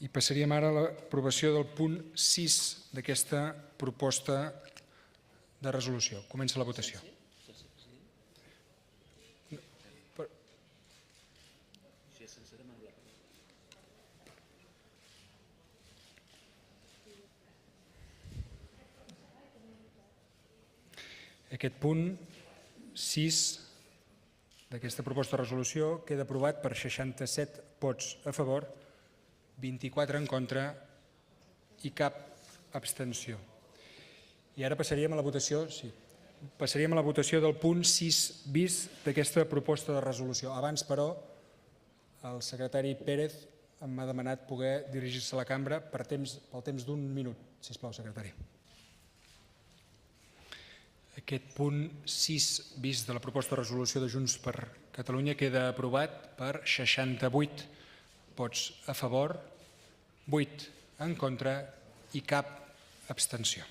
I passaríem ara a l'aprovació del punt 6 d'aquesta proposta de resolució. Comença la votació. Aquest punt 6 d'aquesta proposta de resolució queda aprovat per 67 vots a favor, 24 en contra i cap abstenció. I ara passaríem a la votació, del punt 6 bis d'aquesta proposta de resolució. Abans, però, el secretari Pérez m'ha demanat poder dirigir-se a la cambra pel temps d'un minut. Sisplau, secretari. Aquest punt 6 bis de la proposta de resolució de Junts per Catalunya queda aprovat per 68 vots a favor, 8 en contra i cap abstenció.